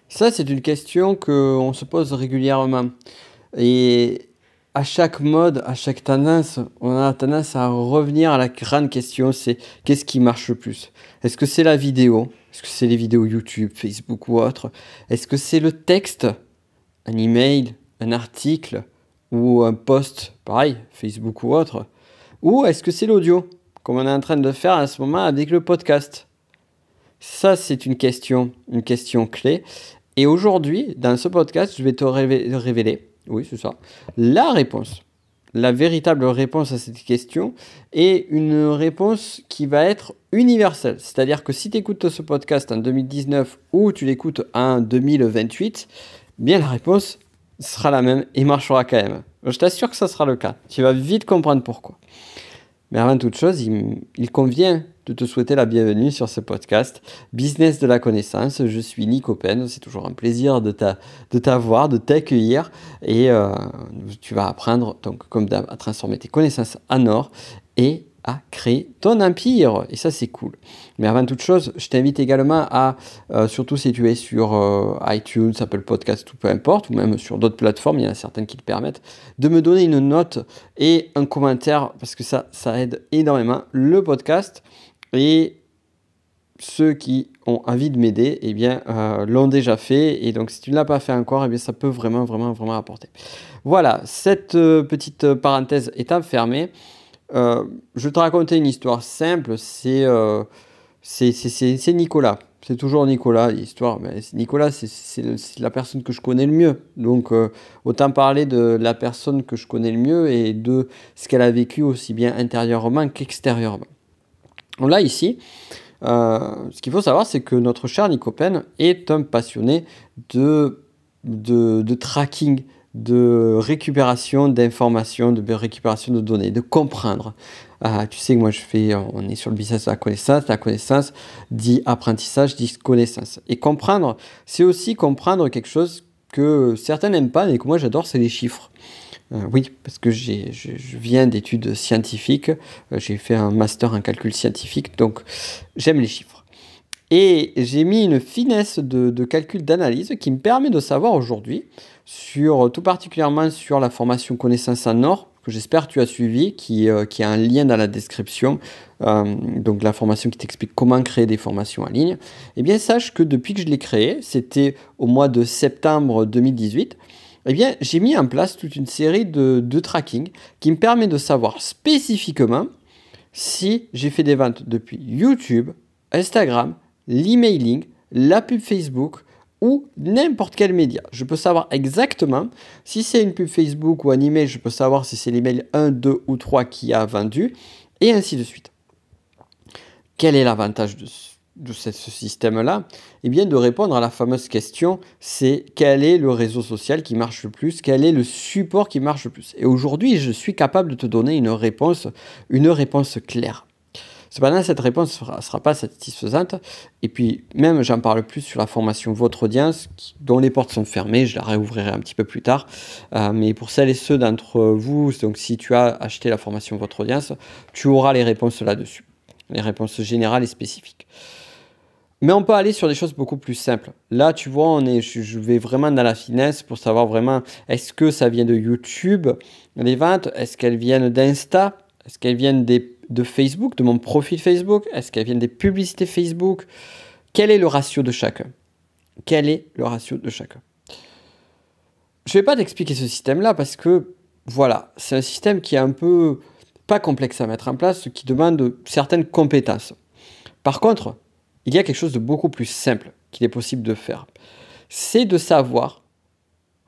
Ça, c'est une question qu'on se pose régulièrement. Et à chaque mode, à chaque tendance, on a tendance à revenir à la grande question, c'est qu'est-ce qui marche le plus? Est-ce que c'est la vidéo? Est-ce que c'est les vidéos YouTube, Facebook ou autre? Est-ce que c'est le texte, un email, un article ou un post, pareil, Facebook ou autre? Ou est-ce que c'est l'audio, comme on est en train de faire à ce moment avec le podcast? Ça, c'est une question clé. Et aujourd'hui, dans ce podcast, je vais te révéler, oui, c'est ça, la réponse. La véritable réponse à cette question est une réponse qui va être universelle. C'est-à-dire que si tu écoutes ce podcast en 2019 ou tu l'écoutes en 2028, bien la réponse sera la même et marchera quand même. Je t'assure que ça sera le cas. Tu vas vite comprendre pourquoi. Mais avant toute chose, il convient de te souhaiter la bienvenue sur ce podcast Business de la connaissance. Je suis Nico Pen, c'est toujours un plaisir de t'avoir, de t'accueillir et tu vas apprendre donc comme d'hab à transformer tes connaissances en or et à créer ton empire. Et ça, c'est cool. Mais avant toute chose, je t'invite également à, surtout si tu es sur iTunes, Apple Podcast ou peu importe, ou même sur d'autres plateformes, il y en a certaines qui te permettent, de me donner une note et un commentaire, parce que ça aide énormément le podcast. Et ceux qui ont envie de m'aider, eh bien, l'ont déjà fait. Et donc, si tu ne l'as pas fait encore, eh bien, ça peut vraiment, vraiment, vraiment apporter. Voilà, cette petite parenthèse étant fermée, je vais te raconter une histoire simple. C'est Nicolas. C'est toujours Nicolas, l'histoire. Mais Nicolas, c'est la personne que je connais le mieux. Donc, autant parler de la personne que je connais le mieux et de ce qu'elle a vécu aussi bien intérieurement qu'extérieurement. Là, ici, ce qu'il faut savoir, c'est que notre cher Nico Pen est un passionné de tracking, de récupération d'informations, de récupération de données, de comprendre. Tu sais que moi, on est sur le business de la connaissance dit apprentissage, dit connaissance. Et comprendre, c'est aussi comprendre quelque chose que certains n'aiment pas, mais que moi j'adore, c'est les chiffres. Oui, parce que je viens d'études scientifiques, j'ai fait un master en calcul scientifique, donc j'aime les chiffres. Et j'ai mis une finesse de calcul d'analyse qui me permet de savoir aujourd'hui, tout particulièrement sur la formation connaissance en or, que j'espère que tu as suivi, qui a un lien dans la description, donc la formation qui t'explique comment créer des formations en ligne. Eh bien, sache que depuis que je l'ai créée, c'était au mois de septembre 2018, eh bien, j'ai mis en place toute une série de tracking qui me permet de savoir spécifiquement si j'ai fait des ventes depuis YouTube, Instagram, l'emailing, la pub Facebook ou n'importe quel média. Je peux savoir exactement si c'est une pub Facebook ou un email, je peux savoir si c'est l'email 1, 2 ou 3 qui a vendu et ainsi de suite. Quel est l'avantage de ce système-là? Eh bien, de répondre à la fameuse question, c'est quel est le réseau social qui marche le plus? Quel est le support qui marche le plus? Et aujourd'hui, je suis capable de te donner une réponse claire. Cependant, cette réponse ne sera pas satisfaisante. Et puis, même, j'en parle plus sur la formation Votre Audience, dont les portes sont fermées. Je la réouvrirai un petit peu plus tard. Mais pour celles et ceux d'entre vous, donc si tu as acheté la formation Votre Audience, tu auras les réponses là-dessus. Les réponses générales et spécifiques. Mais on peut aller sur des choses beaucoup plus simples. Là, tu vois, je vais vraiment dans la finesse pour savoir vraiment, est-ce que ça vient de YouTube, les ventes? Est-ce qu'elles viennent d'Insta? Est-ce qu'elles viennent de Facebook, de mon profil Facebook? Est-ce qu'elles viennent des publicités Facebook? Quel est le ratio de chacun? Quel est le ratio de chacun? Je ne vais pas t'expliquer ce système-là parce que, voilà, c'est un système qui est un peu pas complexe à mettre en place, qui demande certaines compétences. Par contre, il y a quelque chose de beaucoup plus simple qu'il est possible de faire. C'est de savoir,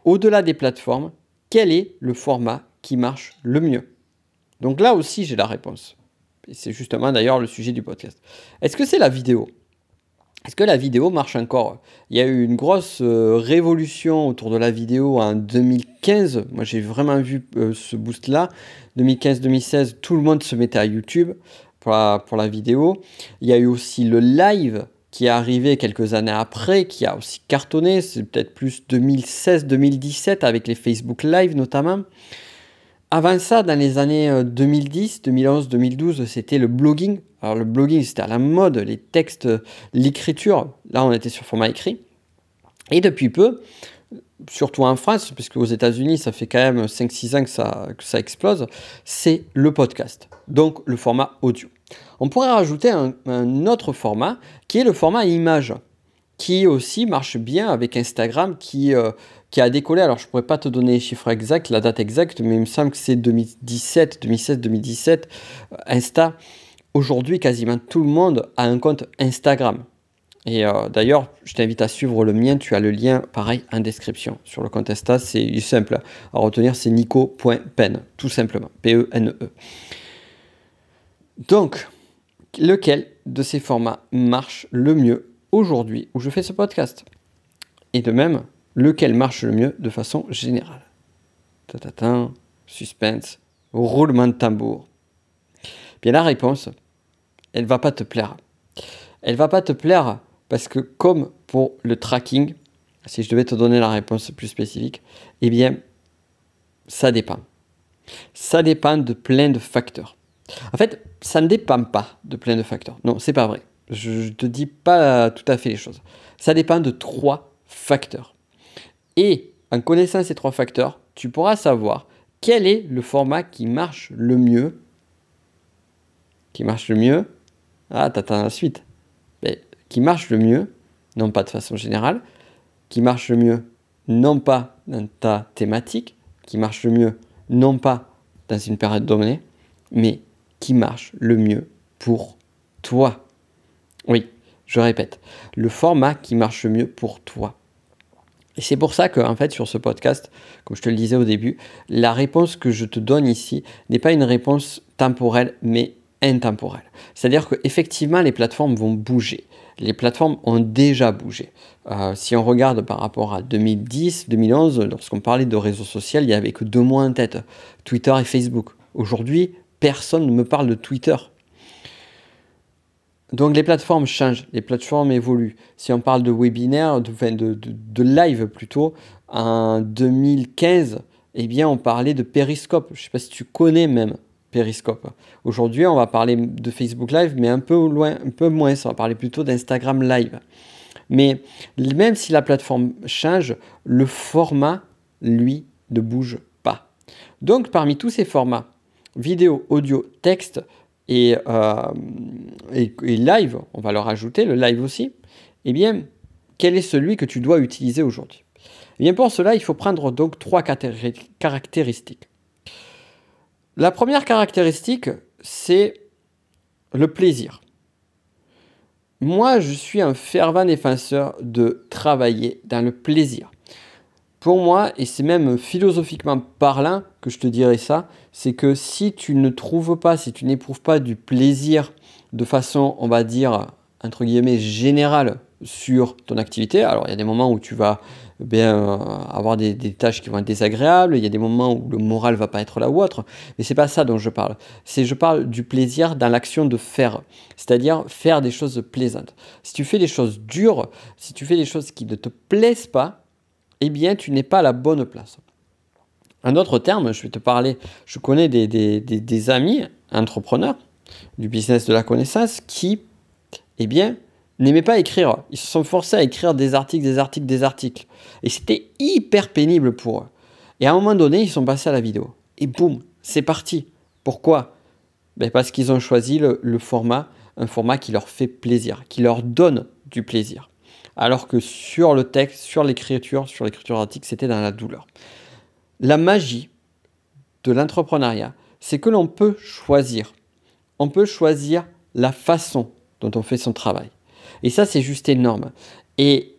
au-delà des plateformes, quel est le format qui marche le mieux. Donc là aussi, j'ai la réponse. Et c'est justement d'ailleurs le sujet du podcast. Est-ce que c'est la vidéo? Est-ce que la vidéo marche encore? Il y a eu une grosse révolution autour de la vidéo en 2015. Moi, j'ai vraiment vu ce boost-là. 2015-2016, tout le monde se mettait à YouTube pour la vidéo. Il y a eu aussi le live qui est arrivé quelques années après, qui a aussi cartonné. C'est peut-être plus 2016-2017 avec les Facebook Live notamment. Avant ça, dans les années 2010, 2011, 2012, c'était le blogging. Alors le blogging, c'était à la mode, les textes, l'écriture. Là, on était sur format écrit. Et depuis peu, surtout en France, puisque aux États-Unis, ça fait quand même 5-6 ans que ça explose, c'est le podcast, donc le format audio. On pourrait rajouter un autre format qui est le format image, qui aussi marche bien avec Instagram, qui a décollé. Alors, je ne pourrais pas te donner les chiffres exacts, la date exacte, mais il me semble que c'est 2017, 2016, 2017. Insta, aujourd'hui, quasiment tout le monde a un compte Instagram. Et d'ailleurs, je t'invite à suivre le mien. Tu as le lien, pareil, en description. Sur le compte Insta, c'est simple à retenir, c'est nico.pen, tout simplement, P-E-N-E. Donc, lequel de ces formats marche le mieux aujourd'hui où je fais ce podcast? Et de même, lequel marche le mieux de façon générale? Tatatin, suspense, roulement de tambour. Bien, la réponse, elle va pas te plaire. Elle va pas te plaire parce que comme pour le tracking, si je devais te donner la réponse plus spécifique, eh bien, ça dépend. Ça dépend de plein de facteurs. En fait, ça ne dépend pas de plein de facteurs. Non, c'est pas vrai. Je ne te dis pas tout à fait les choses. Ça dépend de 3 facteurs. Et en connaissant ces 3 facteurs, tu pourras savoir quel est le format qui marche le mieux. Qui marche le mieux? Ah, t'attends la suite. Mais, qui marche le mieux, non pas de façon générale, qui marche le mieux, non pas dans ta thématique, qui marche le mieux, non pas dans une période donnée, mais qui marche le mieux pour toi. Oui, je répète, le format qui marche le mieux pour toi. Et c'est pour ça que, en fait, sur ce podcast, comme je te le disais au début, la réponse que je te donne ici n'est pas une réponse temporelle, mais intemporelle. C'est-à-dire qu'effectivement, les plateformes vont bouger. Les plateformes ont déjà bougé. Si on regarde par rapport à 2010, 2011, lorsqu'on parlait de réseaux sociaux, il n'y avait que 2 mots en tête, Twitter et Facebook. Aujourd'hui, personne ne me parle de Twitter. Donc les plateformes changent, les plateformes évoluent. Si on parle de webinaire, de live plutôt, en 2015, eh bien on parlait de Periscope. Je ne sais pas si tu connais même Periscope. Aujourd'hui, on va parler de Facebook Live, mais un peu moins. On va parler plutôt d'Instagram Live. Mais même si la plateforme change, le format, lui, ne bouge pas. Donc parmi tous ces formats, vidéo, audio, texte, et live, on va leur ajouter le live aussi, eh bien, quel est celui que tu dois utiliser aujourd'hui? Eh bien, pour cela, il faut prendre donc 3 caractéristiques. La première caractéristique, c'est le plaisir. Moi, je suis un fervent défenseur de travailler dans le plaisir. Pour moi, et c'est même philosophiquement parlant que je te dirais ça, c'est que si tu ne trouves pas, si tu n'éprouves pas du plaisir de façon, on va dire, entre guillemets, générale sur ton activité, alors il y a des moments où tu vas avoir des tâches qui vont être désagréables, il y a des moments où le moral va pas être là ou autre, mais c'est pas ça dont je parle. Je parle du plaisir dans l'action de faire, c'est-à-dire faire des choses plaisantes. Si tu fais des choses dures, si tu fais des choses qui ne te plaisent pas, eh bien, tu n'es pas à la bonne place. En d'autres termes, je vais te parler, je connais des amis entrepreneurs du business de la connaissance qui, eh bien, n'aimaient pas écrire. Ils se sont forcés à écrire des articles. Et c'était hyper pénible pour eux. Et à un moment donné, ils sont passés à la vidéo. Et boum, c'est parti. Pourquoi? Parce qu'ils ont choisi le format, un format qui leur fait plaisir, qui leur donne du plaisir. Alors que sur le texte, sur l'écriture d'articles, c'était dans la douleur. La magie de l'entrepreneuriat, c'est que l'on peut choisir. On peut choisir la façon dont on fait son travail. Et ça, c'est juste énorme. Et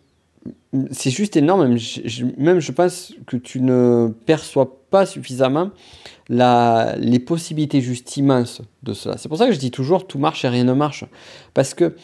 c'est juste énorme, même je pense que tu ne perçois pas suffisamment les possibilités juste immenses de cela. C'est pour ça que je dis toujours, tout marche et rien ne marche. Parce que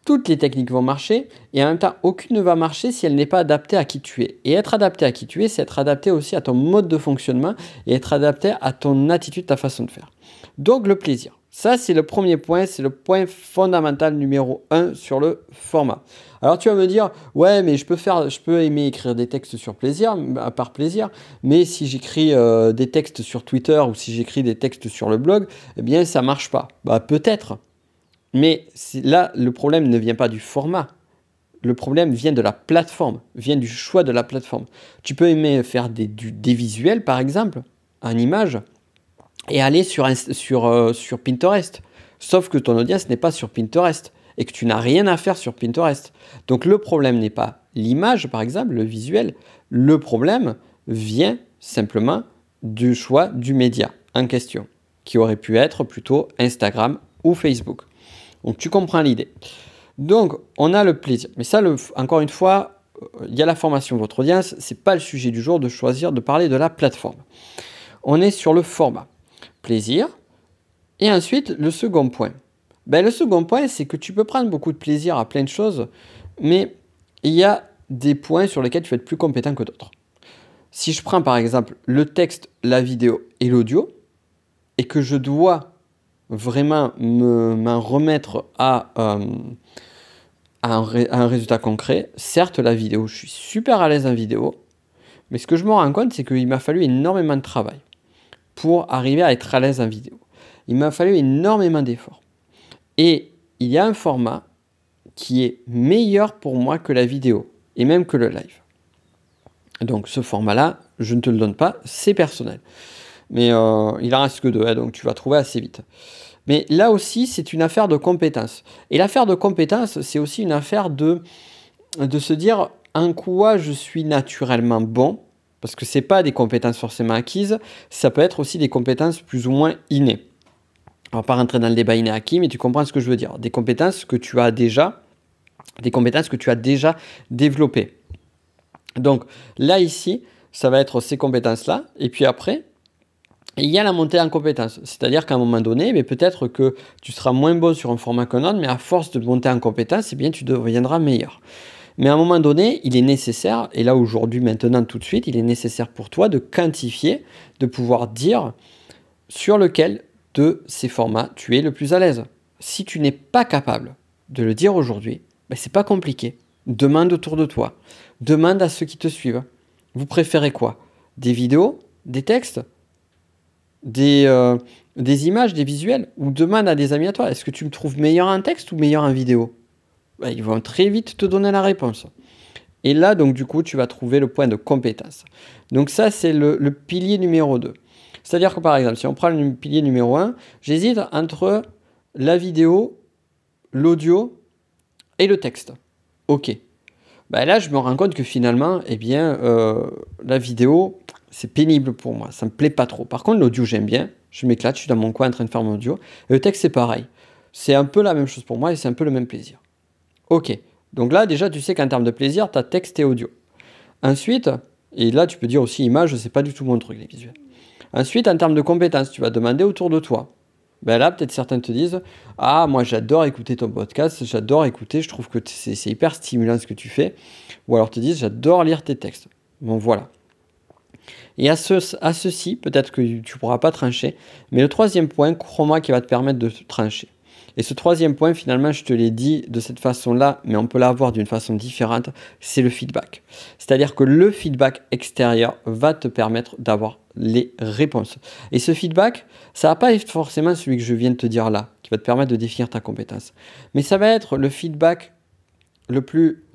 toutes les techniques vont marcher et en même temps, aucune ne va marcher si elle n'est pas adaptée à qui tu es. Et être adapté à qui tu es, c'est être adapté aussi à ton mode de fonctionnement et être adapté à ton attitude, ta façon de faire. Donc le plaisir. Ça, c'est le premier point, c'est le point fondamental numéro 1 sur le format. Alors tu vas me dire, ouais, mais je peux aimer écrire des textes sur plaisir, par plaisir, mais si j'écris des textes sur Twitter ou si j'écris des textes sur le blog, eh bien ça marche pas. Peut-être. Mais là, le problème ne vient pas du format. le problème vient de la plateforme, vient du choix de la plateforme. Tu peux aimer faire des visuels, par exemple, en image, et aller sur Pinterest. Sauf que ton audience n'est pas sur Pinterest et que tu n'as rien à faire sur Pinterest. Donc le problème n'est pas l'image, par exemple, le visuel. Le problème vient simplement du choix du média en question, qui aurait pu être plutôt Instagram ou Facebook. Donc tu comprends l'idée. Donc on a le plaisir. Mais ça, encore une fois, il y a la formation de votre audience. Ce n'est pas le sujet du jour de choisir de parler de la plateforme. On est sur le format. Plaisir. Et ensuite, le second point. Le second point, c'est que tu peux prendre beaucoup de plaisir à plein de choses, mais il y a des points sur lesquels tu vas être plus compétent que d'autres. Si je prends par exemple le texte, la vidéo et l'audio, et que je dois vraiment m'en remettre à un résultat concret, certes la vidéo, je suis super à l'aise en vidéo, mais ce que je me rends compte, c'est qu'il m'a fallu énormément de travail pour arriver à être à l'aise en vidéo. Il m'a fallu énormément d'efforts. Et il y a un format qui est meilleur pour moi que la vidéo, et même que le live. Donc ce format-là, je ne te le donne pas, c'est personnel. Mais il en reste que 2, hein, donc tu vas trouver assez vite. Mais là aussi, c'est une affaire de compétence. Et l'affaire de compétence, c'est aussi une affaire de se dire en quoi je suis naturellement bon, parce que ce n'est pas des compétences forcément acquises, ça peut être aussi des compétences plus ou moins innées. On ne va pas rentrer dans le débat inné acquis, mais tu comprends ce que je veux dire. Des compétences que tu as déjà, développées. Donc là, ici, ça va être ces compétences-là. Et puis après, il y a la montée en compétences. C'est-à-dire qu'à un moment donné, mais peut-être que tu seras moins bon sur un format qu'un autre, mais à force de monter en compétences, eh bien, tu deviendras meilleur. Mais à un moment donné, il est nécessaire, et là aujourd'hui, maintenant, tout de suite, il est nécessaire pour toi de quantifier, de pouvoir dire sur lequel de ces formats tu es le plus à l'aise. Si tu n'es pas capable de le dire aujourd'hui, c'est pas compliqué. Demande autour de toi. Demande à ceux qui te suivent. Vous préférez quoi? Des vidéos? Des textes? Des images? Des visuels? Ou demande à des amis à toi, est-ce que tu me trouves meilleur en texte ou meilleur en vidéo? Ils vont très vite te donner la réponse. Et là, donc du coup, tu vas trouver le point de compétence. Donc ça, c'est le pilier numéro 2. C'est-à-dire que par exemple, si on prend le pilier numéro 1, j'hésite entre la vidéo, l'audio et le texte. Ok. Là, je me rends compte que finalement, la vidéo, c'est pénible pour moi. Ça ne me plaît pas trop. Par contre, l'audio, j'aime bien. Je m'éclate, je suis dans mon coin en train de faire mon audio. Et le texte, c'est pareil. C'est un peu la même chose pour moi et c'est un peu le même plaisir. Ok. Donc là, déjà, tu sais qu'en termes de plaisir, tu as texte et audio. Ensuite, et là, tu peux dire aussi image, c'est pas du tout mon truc, les visuels. Ensuite, en termes de compétences, tu vas demander autour de toi. Là, peut-être certains te disent « Ah, moi, j'adore écouter ton podcast, j'adore écouter, je trouve que c'est hyper stimulant ce que tu fais. » Ou alors te disent « J'adore lire tes textes. » Bon, voilà. Et à ceci, peut-être que tu ne pourras pas trancher, mais le troisième point, crois-moi, qui va te permettre de trancher. Et ce troisième point, finalement, je te l'ai dit de cette façon-là, mais on peut l'avoir d'une façon différente, c'est le feedback. C'est-à-dire que le feedback extérieur va te permettre d'avoir les réponses. Et ce feedback, ça va pas être forcément celui que je viens de te dire là, qui va te permettre de définir ta compétence. Mais ça va être le feedback le plus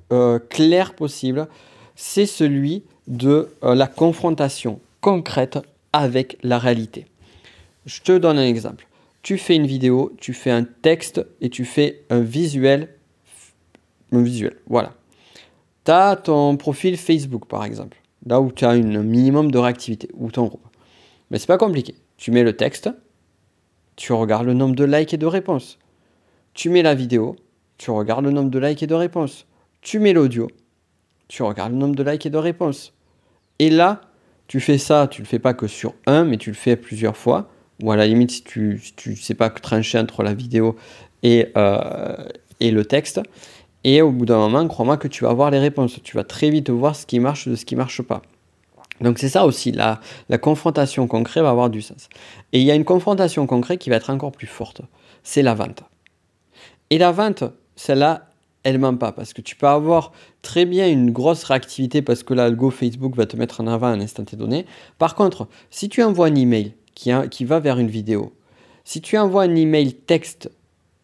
clair possible, c'est celui de la confrontation concrète avec la réalité. Je te donne un exemple. Tu fais une vidéo, tu fais un texte et tu fais un visuel. Voilà. Tu as ton profil Facebook, par exemple, là où tu as un minimum de réactivité, ou ton groupe. Mais c'est pas compliqué. Tu mets le texte, tu regardes le nombre de likes et de réponses. Tu mets la vidéo, tu regardes le nombre de likes et de réponses. Tu mets l'audio, tu regardes le nombre de likes et de réponses. Et là, tu fais ça, tu ne le fais pas que sur un, mais tu le fais plusieurs fois. Ou à la limite, si tu ne sais pas trancher entre la vidéo et le texte. Et au bout d'un moment, crois-moi que tu vas avoir les réponses. Tu vas très vite voir ce qui marche de ce qui ne marche pas. Donc c'est ça aussi, la confrontation concrète va avoir du sens. Et il y a une confrontation concrète qui va être encore plus forte. C'est la vente. Et la vente, celle-là, elle ne ment pas. Parce que tu peux avoir très bien une grosse réactivité parce que l'algo Facebook va te mettre en avant à un instant donné. Par contre, si tu envoies un email qui va vers une vidéo, si tu envoies un email texte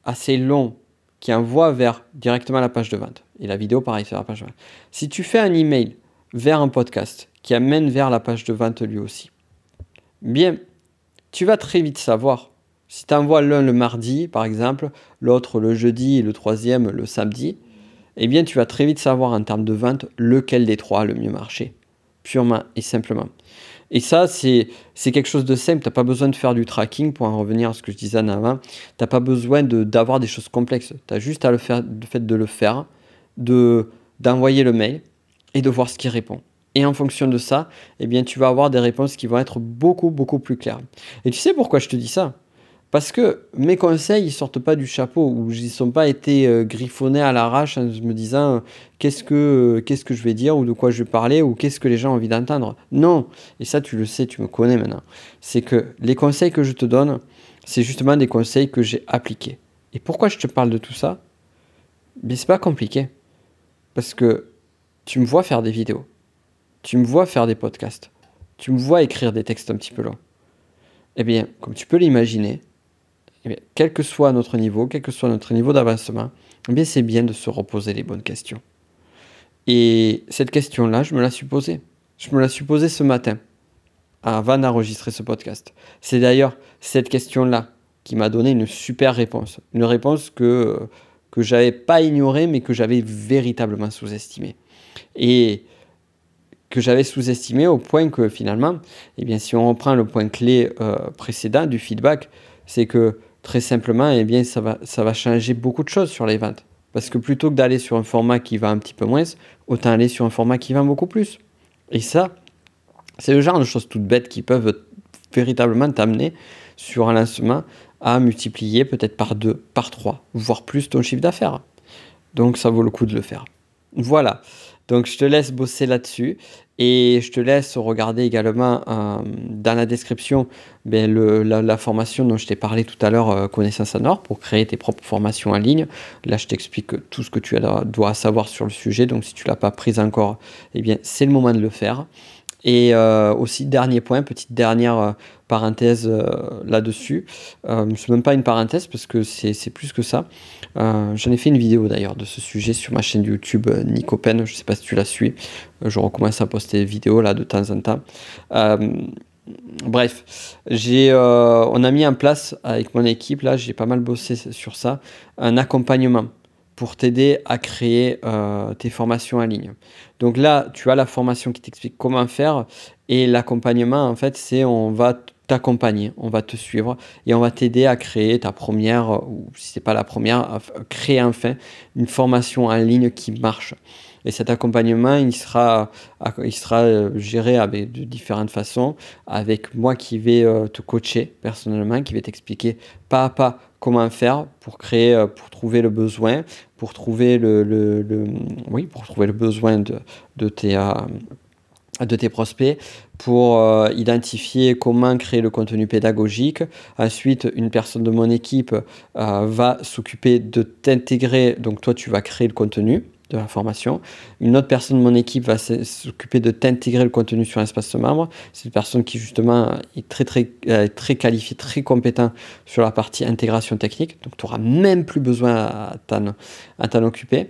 assez long qui envoie directement la page de vente. Et la vidéo, pareil, c'est la page de vente. Si tu fais un email vers un podcast qui amène vers la page de vente lui aussi, bien, tu vas très vite savoir. Si tu envoies l'un le mardi, par exemple, l'autre le jeudi et le troisième le samedi, eh bien, tu vas très vite savoir en termes de vente lequel des trois a le mieux marché. Purement et simplement. Et ça, c'est quelque chose de simple. Tu n'as pas besoin de faire du tracking pour en revenir à ce que je disais en avant. Tu n'as pas besoin d'avoir des choses complexes. Tu as juste à le faire, le fait de le faire, d'envoyer le mail et de voir ce qui répond. Et en fonction de ça, eh bien, tu vas avoir des réponses qui vont être beaucoup, beaucoup plus claires. Et tu sais pourquoi je te dis ça? Parce que mes conseils, ils sortent pas du chapeau, ou ils ne sont pas été griffonnés à l'arrache en me disant qu'est-ce que je vais dire, ou de quoi je vais parler, ou qu'est-ce que les gens ont envie d'entendre. Non, et ça tu le sais, tu me connais maintenant. C'est que les conseils que je te donne, c'est justement des conseils que j'ai appliqués. Et pourquoi je te parle de tout ça? Mais c'est pas compliqué. Parce que tu me vois faire des vidéos, tu me vois faire des podcasts, tu me vois écrire des textes un petit peu longs. Eh bien, comme tu peux l'imaginer, eh bien, quel que soit notre niveau d'avancement, eh bien, c'est bien de se reposer les bonnes questions. Et cette question-là, je me la suis posée. Je me la suis posée ce matin, avant d'enregistrer ce podcast. C'est d'ailleurs cette question-là qui m'a donné une super réponse. Une réponse que je n'avais pas ignorée, mais que j'avais véritablement sous-estimée. Et que j'avais sous-estimé au point que finalement, eh bien, si on reprend le point clé précédent du feedback, c'est que très simplement, eh bien, ça va changer beaucoup de choses sur les ventes. Parce que plutôt que d'aller sur un format qui va un petit peu moins, autant aller sur un format qui vend beaucoup plus. Et ça, c'est le genre de choses toutes bêtes qui peuvent véritablement t'amener sur un lancement à multiplier peut-être par 2, par 3, voire plus ton chiffre d'affaires. Donc ça vaut le coup de le faire. Voilà. Donc je te laisse bosser là-dessus et je te laisse regarder également dans la description la formation dont je t'ai parlé tout à l'heure, Connaissance en or, pour créer tes propres formations en ligne. Là, je t'explique tout ce que tu dois savoir sur le sujet. Donc si tu ne l'as pas prise encore, eh bien c'est le moment de le faire. Et aussi, dernier point, petite dernière parenthèse là-dessus. C'est même pas une parenthèse parce que c'est plus que ça. J'en ai fait une vidéo d'ailleurs de ce sujet sur ma chaîne YouTube Nico Pen. Je sais pas si tu la suis. Je recommence à poster des vidéos là de temps en temps. Bref, on a mis en place avec mon équipe, là j'ai pas mal bossé sur ça, un accompagnement pour t'aider à créer tes formations en ligne. Donc là, tu as la formation qui t'explique comment faire et l'accompagnement, en fait, c'est on va t'accompagner, on va te suivre et on va t'aider à créer ta première, ou si ce n'est pas la première, à créer enfin une formation en ligne qui marche. Et cet accompagnement, il sera géré de différentes façons, avec moi qui vais te coacher personnellement, qui vais t'expliquer pas à pas comment faire pour créer, pour trouver le besoin, pour trouver pour trouver le besoin de tes prospects, pour identifier comment créer le contenu pédagogique. Ensuite, une personne de mon équipe va s'occuper de t'intégrer, donc toi tu vas créer le contenu de la formation. Une autre personne de mon équipe va s'occuper de t'intégrer le contenu sur un espace membre. C'est une personne qui justement est très qualifiée, très compétent sur la partie intégration technique. Donc tu n'auras même plus besoin à t'en occuper.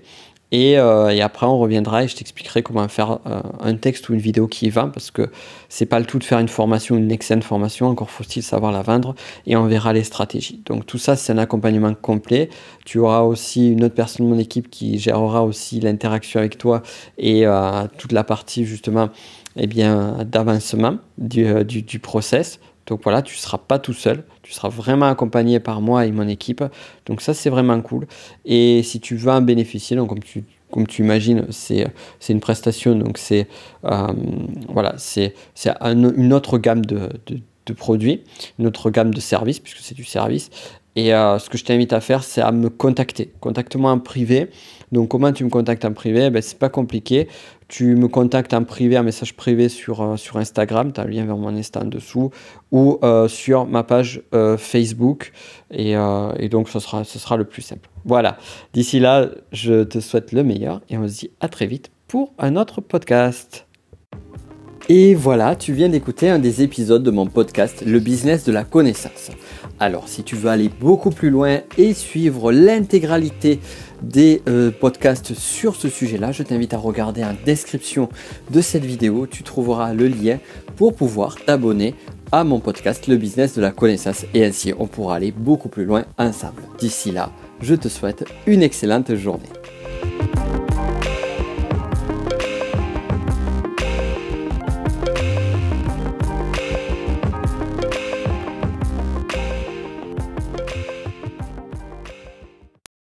Et après, on reviendra et je t'expliquerai comment faire un texte ou une vidéo qui vend, parce que c'est pas le tout de faire une formation, une excellente formation, encore faut-il savoir la vendre, et on verra les stratégies. Donc tout ça, c'est un accompagnement complet. Tu auras aussi une autre personne de mon équipe qui gérera aussi l'interaction avec toi et toute la partie justement d'avancement du process. Donc voilà, tu ne seras pas tout seul, tu seras vraiment accompagné par moi et mon équipe. Donc ça, c'est vraiment cool. Et si tu veux en bénéficier, donc comme tu imagines, c'est une prestation, donc c'est une autre gamme de produits, une autre gamme de services, puisque c'est du service. Et ce que je t'invite à faire, c'est à me contacter. Contacte-moi en privé. Donc comment tu me contactes en privé? C'est pas compliqué. Tu me contactes en privé, un message privé sur Instagram, tu as un lien vers mon Insta en dessous, ou sur ma page Facebook, et donc ce sera le plus simple. Voilà, d'ici là, je te souhaite le meilleur, et on se dit à très vite pour un autre podcast. Et voilà, tu viens d'écouter un des épisodes de mon podcast, Le business de la connaissance. Alors, si tu veux aller beaucoup plus loin et suivre l'intégralité des podcasts sur ce sujet-là, je t'invite à regarder en description de cette vidéo. Tu trouveras le lien pour pouvoir t'abonner à mon podcast, Le business de la connaissance. Et ainsi, on pourra aller beaucoup plus loin ensemble. D'ici là, je te souhaite une excellente journée.